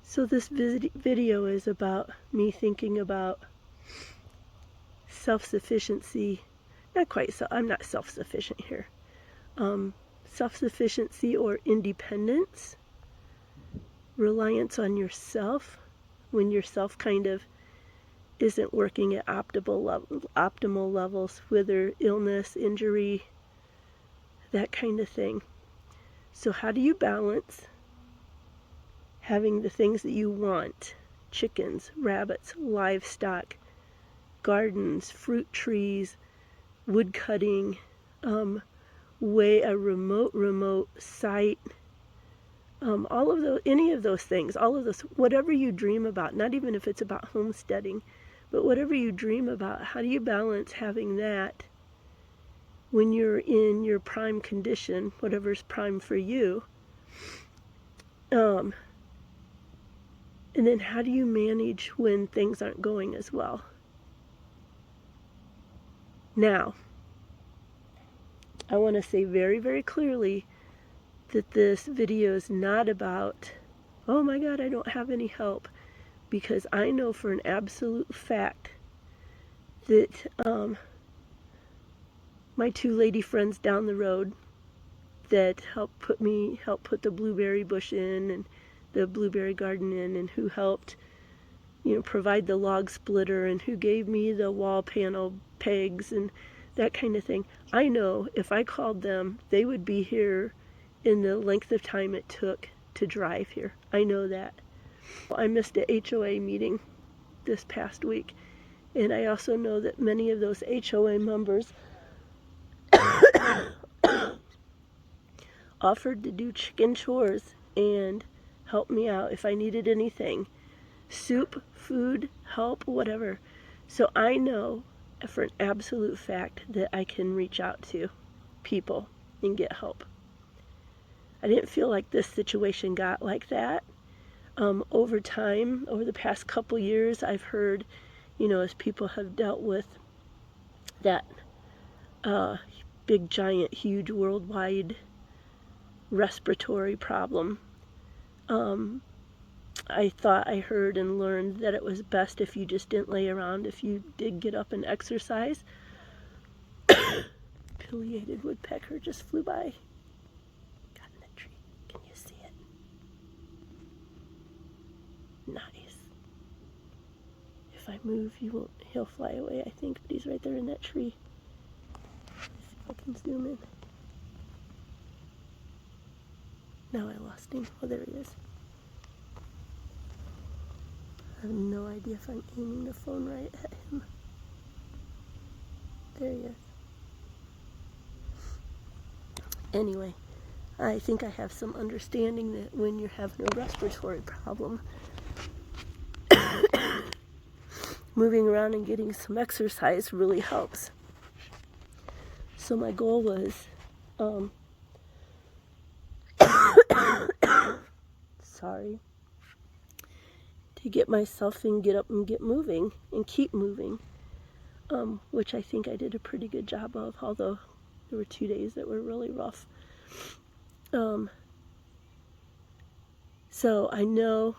So this video is about me thinking about self-sufficiency. Not quite so, I'm not self-sufficient here. Self-sufficiency or independence, reliance on yourself when yourself kind of isn't working at optimal levels, whether illness, injury, that kind of thing. So how do you balance having the things that you want, chickens, rabbits, livestock, gardens, fruit trees, wood cutting, a remote site, all of those, any of those things, all of those, whatever you dream about, not even if it's about homesteading, but whatever you dream about, how do you balance having that when you're in your prime condition, whatever's prime for you? And then how do you manage when things aren't going as well? Now, I want to say very, very clearly that this video is not about, oh my God, I don't have any help, because I know for an absolute fact that my two lady friends down the road that helped put the blueberry bush in and the blueberry garden in, and who helped, provide the log splitter, and who gave me the wall panel pegs and that kind of thing. I know if I called them, they would be here in the length of time it took to drive here. I know that. I missed a HOA meeting this past week, and I also know that many of those HOA members offered to do chicken chores and help me out if I needed anything. Soup, food, help, whatever. So I know for an absolute fact that I can reach out to people and get help. I didn't feel like this situation got like that. Over time, over the past couple years, I've heard, as people have dealt with that big, giant, huge, worldwide respiratory problem, I thought I heard and learned that it was best if you just didn't lay around, if you did get up and exercise. Pileated woodpecker just flew by. Got in the tree. Can you see it? Nice. If I move, he'll fly away, I think, but he's right there in that tree. Let's see if I can zoom in. Now I lost him. Oh, there he is. I have no idea if I'm aiming the phone right at him. There he is. Anyway, I think I have some understanding that when you're having a respiratory problem, moving around and getting some exercise really helps. So my goal was, to get myself and get up and get moving and keep moving, which I think I did a pretty good job of, although there were 2 days that were really rough. So I know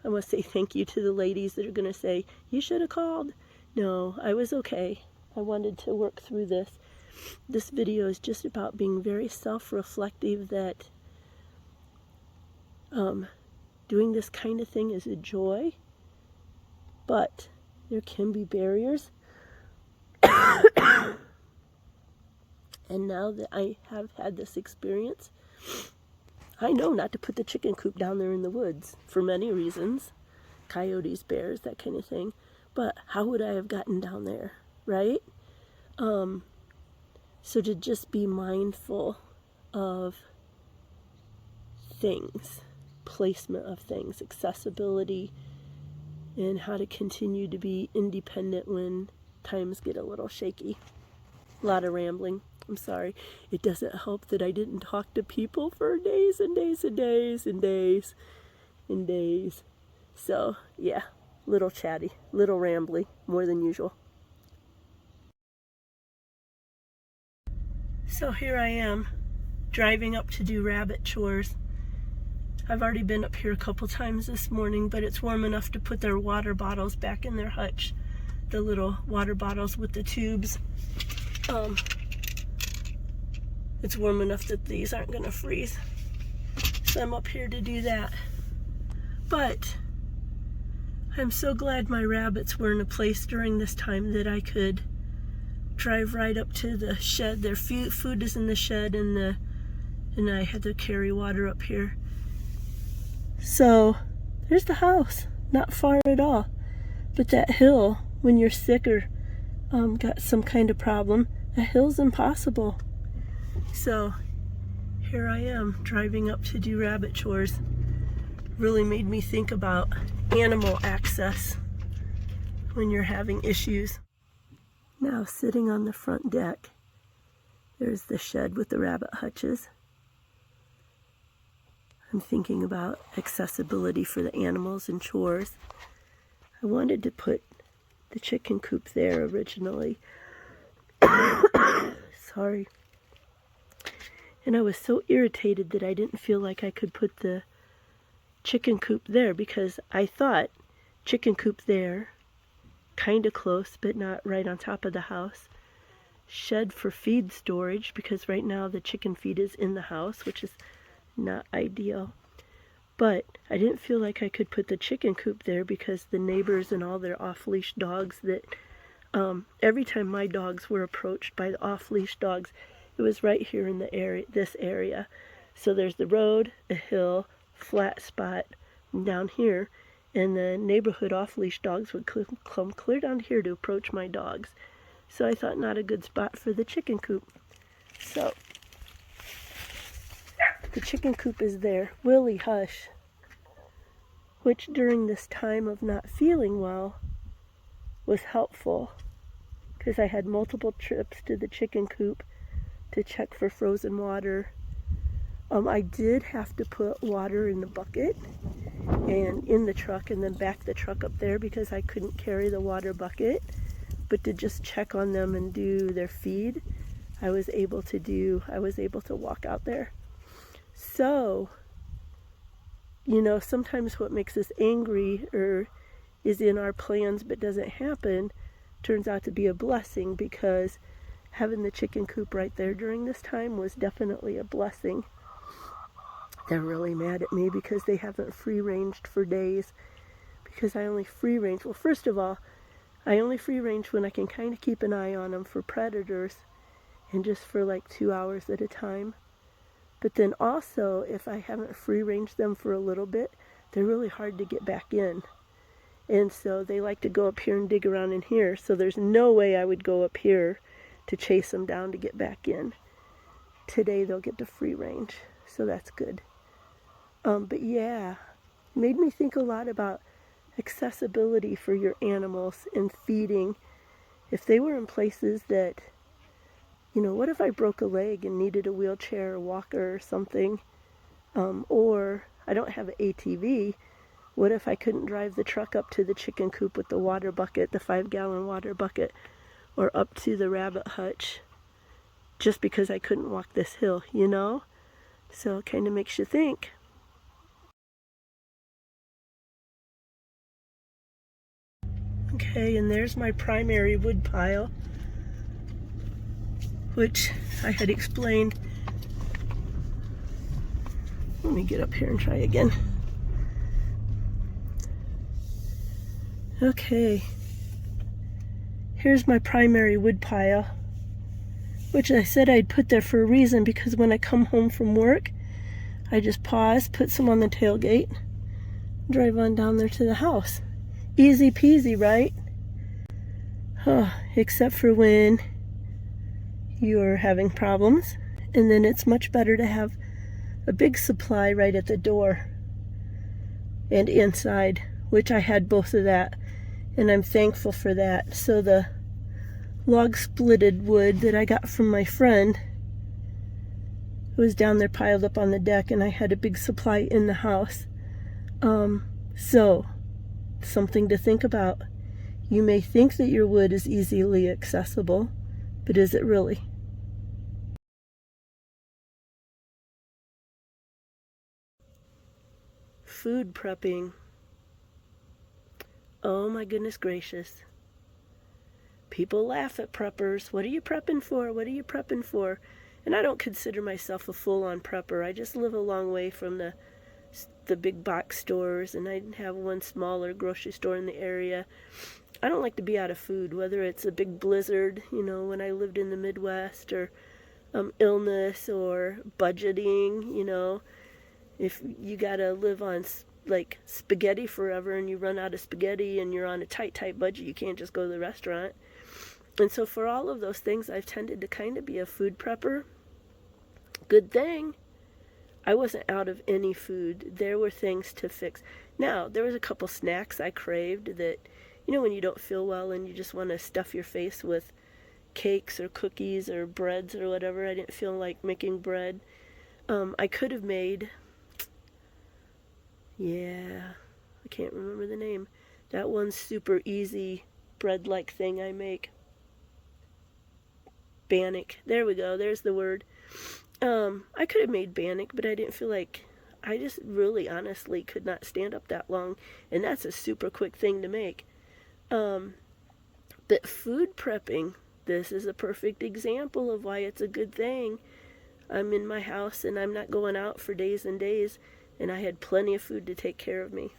I want to say thank you to the ladies that are going to say, you should have called. No, I was okay. I wanted to work through this. This video is just about being very self-reflective that doing this kind of thing is a joy, but there can be barriers. And now that I have had this experience, I know not to put the chicken coop down there in the woods for many reasons. Coyotes, bears, that kind of thing. But how would I have gotten down there, right? So to just be mindful of things, placement of things, accessibility, and how to continue to be independent when times get a little shaky. A lot of rambling. I'm sorry. It doesn't help that I didn't talk to people for days and days and days and days and days. So, yeah, little chatty, little rambly, more than usual. So here I am, driving up to do rabbit chores. I've already been up here a couple times this morning, but it's warm enough to put their water bottles back in their hutch. The little water bottles with the tubes. It's warm enough that these aren't gonna freeze. So I'm up here to do that. But I'm so glad my rabbits were in a place during this time that I could drive right up to the shed. Their food is in the shed, and I had to carry water up here. So there's the house, not far at all. But that hill, when you're sick or got some kind of problem, a hill's impossible. So here I am driving up to do rabbit chores. Really made me think about animal access when you're having issues. Now sitting on the front deck, there's the shed with the rabbit hutches. I'm thinking about accessibility for the animals and chores. I wanted to put the chicken coop there originally. Sorry. And I was so irritated that I didn't feel like I could put the chicken coop there, because I thought chicken coop there, kind of close but not right on top of the house. Shed for feed storage, because right now the chicken feed is in the house, which is not ideal. But I didn't feel like I could put the chicken coop there because the neighbors and all their off-leash dogs that every time my dogs were approached by the off-leash dogs, it was right here in the area, this area. So there's the road, a hill, flat spot down here, and the neighborhood off-leash dogs would come clear down here to approach my dogs. So I thought not a good spot for the chicken coop. So the chicken coop is there. Willie Hush, which during this time of not feeling well was helpful, because I had multiple trips to the chicken coop to check for frozen water. I did have to put water in the bucket and in the truck and then back the truck up there because I couldn't carry the water bucket. But to just check on them and do their feed, I was able to walk out there. So, you know, sometimes what makes us angry or is in our plans but doesn't happen turns out to be a blessing, because having the chicken coop right there during this time was definitely a blessing. They're really mad at me because they haven't free-ranged for days, because I only free-range. Well, first of all, I only free-range when I can kind of keep an eye on them for predators, and just for like 2 hours at a time. But then also, if I haven't free-ranged them for a little bit, they're really hard to get back in. And so they like to go up here and dig around in here, so there's no way I would go up here to chase them down to get back in. Today they'll get to free range, so that's good. But yeah, made me think a lot about accessibility for your animals and feeding. If they were in places that, you know, what if I broke a leg and needed a wheelchair or walker or something? Or I don't have an ATV. What if I couldn't drive the truck up to the chicken coop with the water bucket, the 5-gallon water bucket, or up to the rabbit hutch, just because I couldn't walk this hill, you know? So it kind of makes you think. Okay, and there's my primary wood pile, which I had explained. Let me get up here and try again. Okay, here's my primary wood pile, which I said I'd put there for a reason, because when I come home from work, I just pause, put some on the tailgate, drive on down there to the house. Easy peasy, right? Except for when you're having problems, and then it's much better to have a big supply right at the door and inside, which I had both of that, and I'm thankful for that. So the log splitted wood that I got from my friend was down there piled up on the deck, and I had a big supply in the house. So something to think about. You may think that your wood is easily accessible, but is it really? food prepping. Oh my goodness gracious. People laugh at preppers. What are you prepping for? What are you prepping for? And I don't consider myself a full-on prepper. I just live a long way from the big box stores, and I have one smaller grocery store in the area. I don't like to be out of food, whether it's a big blizzard, when I lived in the Midwest, or illness, or budgeting. If you gotta live on like spaghetti forever and you run out of spaghetti and you're on a tight budget, you can't just go to the restaurant. And so for all of those things, I've tended to kind of be a food prepper. Good thing I wasn't out of any food. There were things to fix. Now, there was a couple snacks I craved that, when you don't feel well and you just want to stuff your face with cakes or cookies or breads or whatever. I didn't feel like making bread. I could have made, I can't remember the name. That one super easy bread-like thing I make. Bannock. There we go. There's the word. I could have made Bannock, but I didn't feel like, I just really honestly could not stand up that long, and that's a super quick thing to make. But food prepping, this is a perfect example of why it's a good thing. I'm in my house and I'm not going out for days and days, and I had plenty of food to take care of me.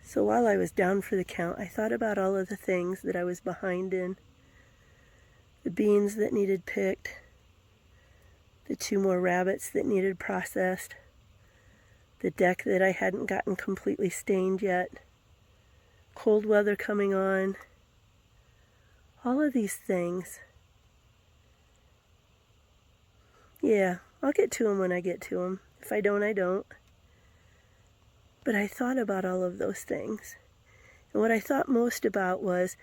So while I was down for the count, I thought about all of the things that I was behind in. The beans that needed picked, the 2 more rabbits that needed processed, the deck that I hadn't gotten completely stained yet, cold weather coming on, all of these things. Yeah, I'll get to them when I get to them. If I don't, I don't. But I thought about all of those things. And what I thought most about was,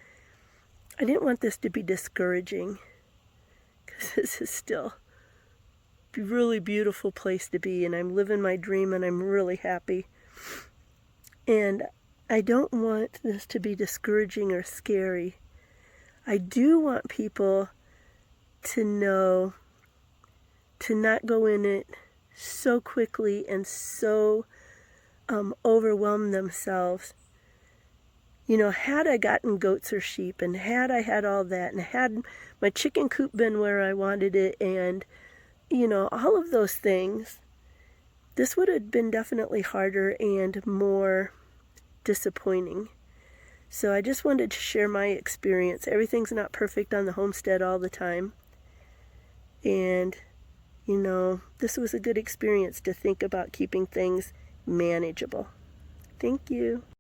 I didn't want this to be discouraging, because this is still a really beautiful place to be, and I'm living my dream, and I'm really happy. And I don't want this to be discouraging or scary. I do want people to know to not go in it so quickly and so overwhelm themselves. Had I gotten goats or sheep, and had I had all that, and had my chicken coop been where I wanted it, and all of those things, this would have been definitely harder and more disappointing. So I just wanted to share my experience. Everything's not perfect on the homestead all the time. And, this was a good experience to think about keeping things manageable. Thank you.